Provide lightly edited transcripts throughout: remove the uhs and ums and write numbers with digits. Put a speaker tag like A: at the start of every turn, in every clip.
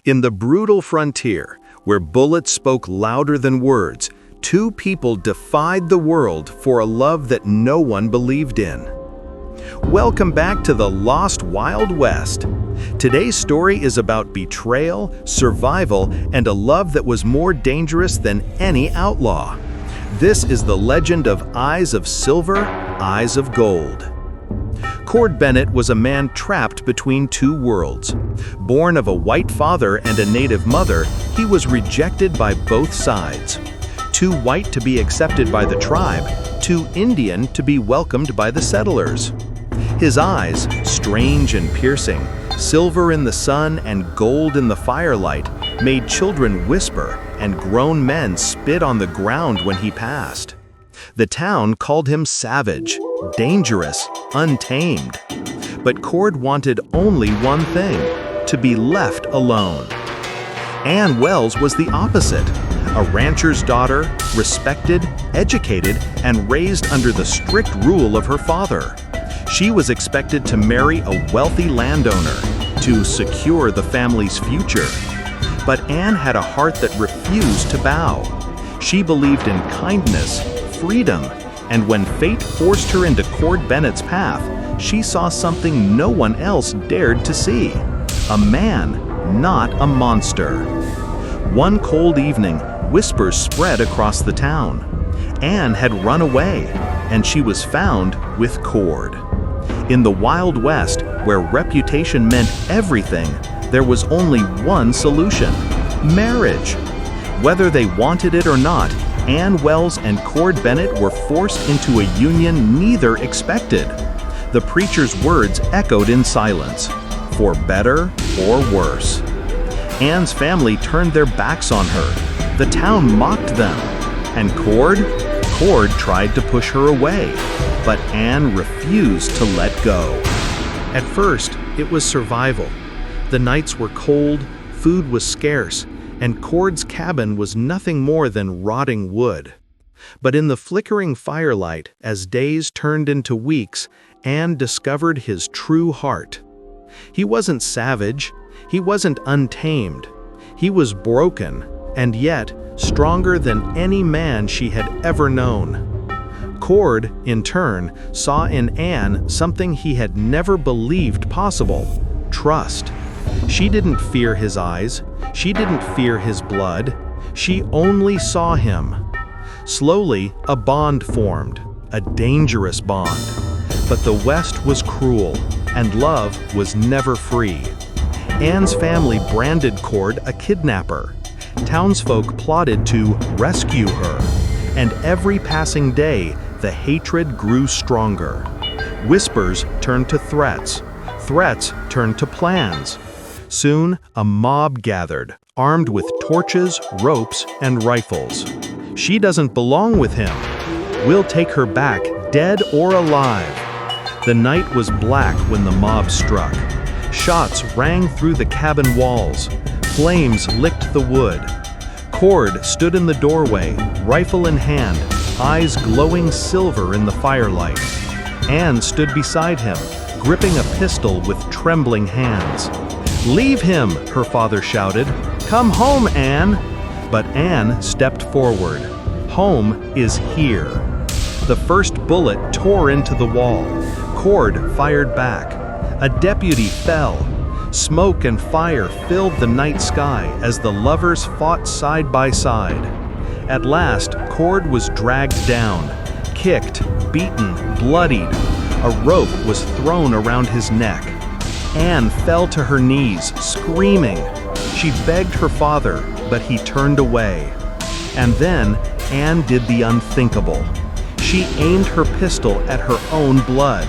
A: In the brutal frontier, where bullets spoke louder than words, two people defied the world for a love that no one believed in. Welcome back to the Lost Wild West. Today's story is about betrayal, survival, and a love that was more dangerous than any outlaw. This is the legend of Eyes of Silver, Eyes of Gold. Cord Bennett was a man trapped between two worlds. Born of a white father and a native mother, he was rejected by both sides. Too white to be accepted by the tribe, too Indian to be welcomed by the settlers. His eyes, strange and piercing, silver in the sun and gold in the firelight, made children whisper and grown men spit on the ground when he passed. The town called him savage, dangerous, untamed. But Cord wanted only one thing: to be left alone. Ann Wells was the opposite. A rancher's daughter, respected, educated, and raised under the strict rule of her father. She was expected to marry a wealthy landowner to secure the family's future. But Ann had a heart that refused to bow. She believed in kindness, freedom, and when fate forced her into Cord Bennett's path, she saw something no one else dared to see. A man, not a monster. One cold evening, whispers spread across the town. Ann had run away, and she was found with Cord. In the Wild West, where reputation meant everything, there was only one solution: marriage. Whether they wanted it or not, Ann Wells and Cord Bennett were forced into a union neither expected. The preacher's words echoed in silence, for better or worse. Ann's family turned their backs on her. The town mocked them. And Cord tried to push her away, but Ann refused to let go. At first, it was survival. The nights were cold, food was scarce, and Cord's cabin was nothing more than rotting wood. But in the flickering firelight, as days turned into weeks, Ann discovered his true heart. He wasn't savage, he wasn't untamed. He was broken, and yet stronger than any man she had ever known. Cord, in turn, saw in Ann something he had never believed possible: trust. She didn't fear his eyes, she didn't fear his blood, she only saw him. Slowly, a bond formed, a dangerous bond. But the West was cruel, and love was never free. Ann's family branded Cord a kidnapper. Townsfolk plotted to rescue her, and every passing day, the hatred grew stronger. Whispers turned to threats, threats turned to plans. Soon, a mob gathered, armed with torches, ropes, and rifles. She doesn't belong with him. We'll take her back, dead or alive. The night was black when the mob struck. Shots rang through the cabin walls. Flames licked the wood. Cord stood in the doorway, rifle in hand, eyes glowing silver in the firelight. Ann stood beside him, gripping a pistol with trembling hands. "Leave him," her father shouted. "Come home, Ann." But Ann stepped forward. Home is here. The first bullet tore into the wall. Cord fired back. A deputy fell. Smoke and fire filled the night sky as the lovers fought side by side. At last, Cord was dragged down, kicked, beaten, bloodied. A rope was thrown around his neck. Ann fell to her knees, screaming. She begged her father, but he turned away. And then, Ann did the unthinkable. She aimed her pistol at her own blood.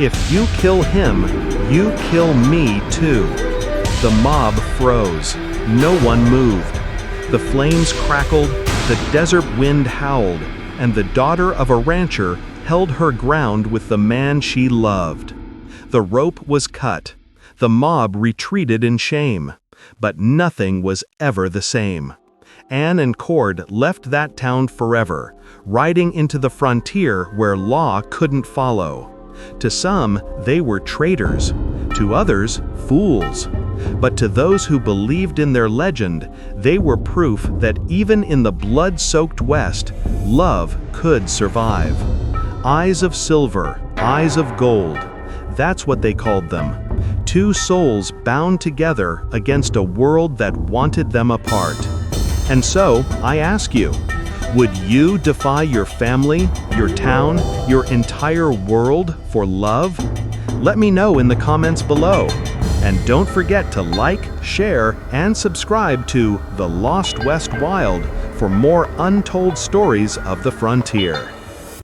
A: "If you kill him, you kill me too." The mob froze. No one moved. The flames crackled, the desert wind howled, and the daughter of a rancher held her ground with the man she loved. The rope was cut. The mob retreated in shame. But nothing was ever the same. Ann and Cord left that town forever, riding into the frontier where law couldn't follow. To some, they were traitors. To others, fools. But to those who believed in their legend, they were proof that even in the blood-soaked West, love could survive. Eyes of silver, eyes of gold. That's what they called them. Two souls bound together against a world that wanted them apart. And so, I ask you, would you defy your family, your town, your entire world for love? Let me know in the comments below. And don't forget to like, share, and subscribe to The Lost West Wild for more untold stories of the frontier.